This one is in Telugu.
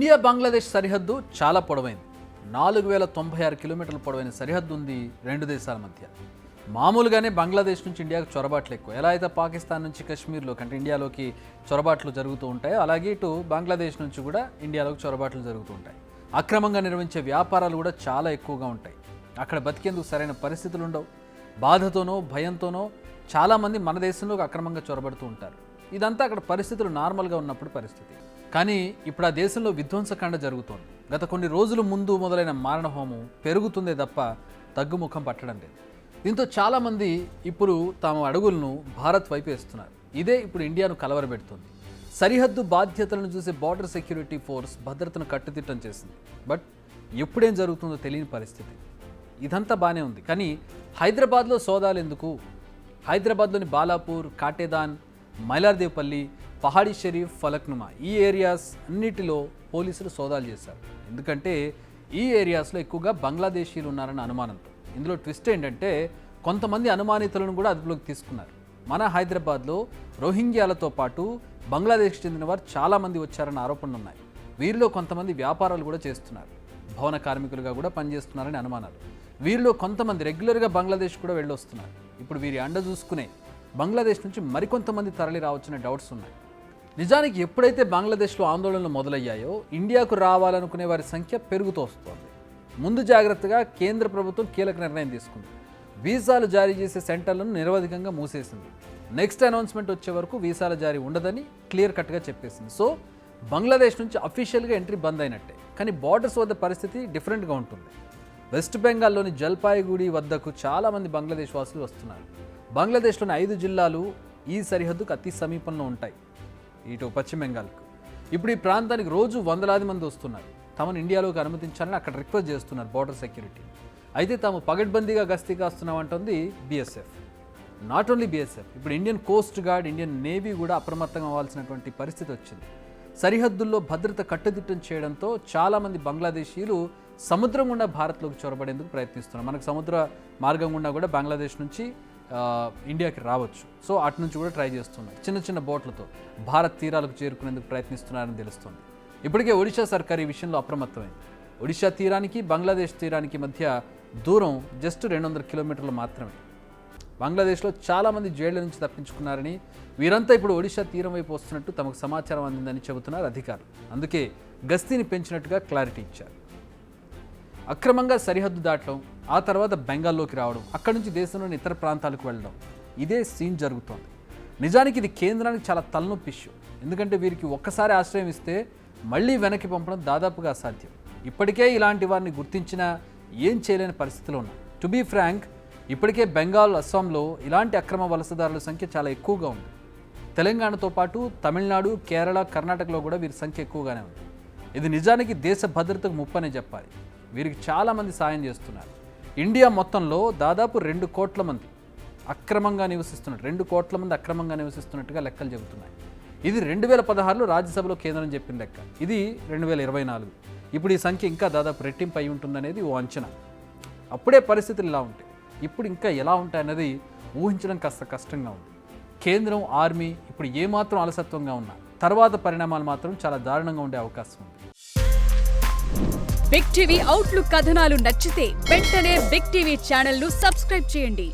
ఇండియా బంగ్లాదేశ్ సరిహద్దు చాలా పొడవైంది. 4096 కిలోమీటర్ల పొడవైన సరిహద్దు ఉంది రెండు దేశాల మధ్య. మామూలుగానే బంగ్లాదేశ్ నుంచి ఇండియాకు చొరబాట్లు ఎక్కువ. ఎలా అయితే పాకిస్తాన్ నుంచి కశ్మీర్లోకి అంటే ఇండియాలోకి చొరబాట్లు జరుగుతూ ఉంటాయో అలాగే ఇటు బంగ్లాదేశ్ నుంచి కూడా ఇండియాలోకి చొరబాట్లు జరుగుతూ ఉంటాయి. అక్రమంగా నిర్వహించే వ్యాపారాలు కూడా చాలా ఎక్కువగా ఉంటాయి. అక్కడ బతికేందుకు సరైన పరిస్థితులు ఉండవు. బాధతోనో భయంతోనో చాలామంది మన దేశంలోకి అక్రమంగా చొరబడుతూ ఉంటారు. ఇదంతా అక్కడ పరిస్థితులు నార్మల్గా ఉన్నప్పుడు పరిస్థితి. కానీ ఇప్పుడు ఆ దేశంలో విధ్వంసకాండ జరుగుతోంది. గత కొన్ని రోజుల ముందు మొదలైన మారణహోమం పెరుగుతుందే తప్ప తగ్గుముఖం పట్టడం లేదు. దీంతో చాలామంది ఇప్పుడు తమ అడుగులను భారత్ వైపు వేస్తున్నారు. ఇదే ఇప్పుడు ఇండియాను కలవరబెడుతుంది. సరిహద్దు బాధ్యతలను చూసే బార్డర్ సెక్యూరిటీ ఫోర్స్ భద్రతను కట్టుదిట్టం చేసింది. బట్ ఎప్పుడేం జరుగుతుందో తెలియని పరిస్థితి. ఇదంతా బాగానే ఉంది. కానీ హైదరాబాద్లో సోదాలు ఎందుకు? హైదరాబాద్లోని బాలాపూర్, కాటేదాన్, మైలార్దేవ్పల్లి, పహాడీ షరీఫ్, ఫలక్నుమా ఈ ఏరియాస్ అన్నిటిలో పోలీసులు సోదాలు చేశారు. ఎందుకంటే ఈ ఏరియాస్లో ఎక్కువగా బంగ్లాదేశీయులు ఉన్నారన్న అనుమానంతో. ఇందులో ట్విస్ట్ ఏంటంటే కొంతమంది అనుమానితులను కూడా అదుపులోకి తీసుకున్నారు. మన హైదరాబాద్లో రోహింగ్యాలతో పాటు బంగ్లాదేశ్కి చెందిన వారు చాలామంది వచ్చారన్న ఆరోపణలు ఉన్నాయి. వీరిలో కొంతమంది వ్యాపారాలు కూడా చేస్తున్నారు. భవన కార్మికులుగా కూడా పనిచేస్తున్నారని అనుమానాలు. వీరిలో కొంతమంది రెగ్యులర్గా బంగ్లాదేశ్ కూడా వెళ్ళొస్తున్నారు. ఇప్పుడు వీరి అండ చూసుకునే బంగ్లాదేశ్ నుంచి మరికొంతమంది తరలి రావచ్చనే డౌట్స్ ఉన్నాయి. నిజానికి ఎప్పుడైతే బంగ్లాదేశ్లో ఆందోళనలు మొదలయ్యాయో ఇండియాకు రావాలనుకునే వారి సంఖ్య పెరుగుతూ వస్తోంది. ముందు జాగ్రత్తగా కేంద్ర ప్రభుత్వం కీలక నిర్ణయం తీసుకుంది. వీసాలు జారీ చేసే సెంటర్లను నిరవధికంగా మూసేసింది. నెక్స్ట్ అనౌన్స్మెంట్ వచ్చే వరకు వీసాల జారీ ఉండదని క్లియర్ కట్గా చెప్పేసింది. సో బంగ్లాదేశ్ నుంచి అఫీషియల్గా ఎంట్రీ బంద్ అయినట్టే. కానీ బార్డర్స్ వద్ద పరిస్థితి డిఫరెంట్గా ఉంటుంది. వెస్ట్ బెంగాల్లోని జల్పాయిగూడి వద్దకు చాలామంది బంగ్లాదేశ్ వాసులు వస్తున్నారు. బంగ్లాదేశ్లోని 5 జిల్లాలు ఈ సరిహద్దుకు అతి సమీపంలో ఉంటాయి, ఇటు పశ్చిమ బెంగాల్కు. ఇప్పుడు ఈ ప్రాంతానికి రోజు వందలాది మంది వస్తున్నారు. తమను ఇండియాలోకి అనుమతించాలని అక్కడ రిక్వెస్ట్ చేస్తున్నారు బార్డర్ సెక్యూరిటీ. అయితే తాము పగడ్బందీగా గస్తీ కాస్తున్నామంటోంది బీఎస్ఎఫ్. నాట్ ఓన్లీ బీఎస్ఎఫ్, ఇప్పుడు Indian coast guard, Indian navy కూడా అప్రమత్తంగా అవ్వాల్సినటువంటి పరిస్థితి వచ్చింది. సరిహద్దుల్లో భద్రత కట్టుదిట్టం చేయడంతో చాలామంది బంగ్లాదేశీయులు సముద్రం గుండా భారత్లోకి చొరబడేందుకు ప్రయత్నిస్తున్నారు. మనకు సముద్ర మార్గం గుండా కూడా బంగ్లాదేశ్ నుంచి ఇండియాకి రావచ్చు. సో అటు నుంచి కూడా ట్రై చేస్తున్నారు. చిన్న చిన్న బోట్లతో భారత్ తీరాలకు చేరుకునేందుకు ప్రయత్నిస్తున్నారని తెలుస్తుంది. ఇప్పటికే ఒడిశా సర్కార్ ఈ విషయంలో అప్రమత్తమైంది. ఒడిశా తీరానికి బంగ్లాదేశ్ తీరానికి మధ్య దూరం జస్ట్ 200 కిలోమీటర్లు మాత్రమే. బంగ్లాదేశ్లో చాలామంది జైళ్ల నుంచి తప్పించుకున్నారని, వీరంతా ఇప్పుడు ఒడిశా తీరం వైపు వస్తున్నట్టు తమకు సమాచారం అందిందని చెబుతున్నారు అధికారులు. అందుకే గస్తీని పెంచినట్టుగా క్లారిటీ ఇచ్చారు. అక్రమంగా సరిహద్దు దాటడం, ఆ తర్వాత బెంగాల్లోకి రావడం, అక్కడి నుంచి దేశంలోని ఇతర ప్రాంతాలకు వెళ్ళడం, ఇదే సీన్ జరుగుతోంది. నిజానికి ఇది కేంద్రానికి చాలా తలనొప్పి ఇష్యూ. ఎందుకంటే వీరికి ఒక్కసారి ఆశ్రయం ఇస్తే మళ్ళీ వెనక్కి పంపడం దాదాపుగా అసాధ్యం. ఇప్పటికే ఇలాంటి వారిని గుర్తించినా ఏం చేయలేని పరిస్థితిలో ఉన్నాయి. టు బీ ఫ్రాంక్, ఇప్పటికే బెంగాల్, అస్సాంలో ఇలాంటి అక్రమ వలసదారుల సంఖ్య చాలా ఎక్కువగా ఉంది. తెలంగాణతో పాటు తమిళనాడు, కేరళ, కర్ణాటకలో కూడా వీరి సంఖ్య ఎక్కువగానే ఉంది. ఇది నిజానికి దేశ భద్రతకు ముప్పనే చెప్పాలి. వీరికి చాలామంది సాయం చేస్తున్నారు. ఇండియా మొత్తంలో దాదాపు 2 కోట్ల మంది అక్రమంగా నివసిస్తున్నట్టు 2 కోట్ల మంది అక్రమంగా నివసిస్తున్నట్టుగా లెక్కలు చెబుతున్నాయి. ఇది 2016లో రాజ్యసభలో కేంద్రం చెప్పిన లెక్క. ఇది 2024. ఇప్పుడు ఈ సంఖ్య ఇంకా దాదాపు రెట్టింపు అయి ఉంటుందనేది ఓ అంచనా. అప్పుడే పరిస్థితులు ఇలా ఉంటాయి. ఇప్పుడు ఇంకా ఎలా ఉంటాయన్నది ఊహించడం కాస్త కష్టంగా ఉంది. కేంద్రం, ఆర్మీ ఇప్పుడు ఏమాత్రం అలసత్వంగా ఉన్నా తర్వాత పరిణామాలు మాత్రం చాలా దారుణంగా ఉండే అవకాశం ఉంది. బిగ్ టీవీ అవుట్లుక్ కథనాలు నచ్చితే వెంటనే బిగ్ టీవీ ఛానల్ ను సబ్స్క్రైబ్ చేయండి.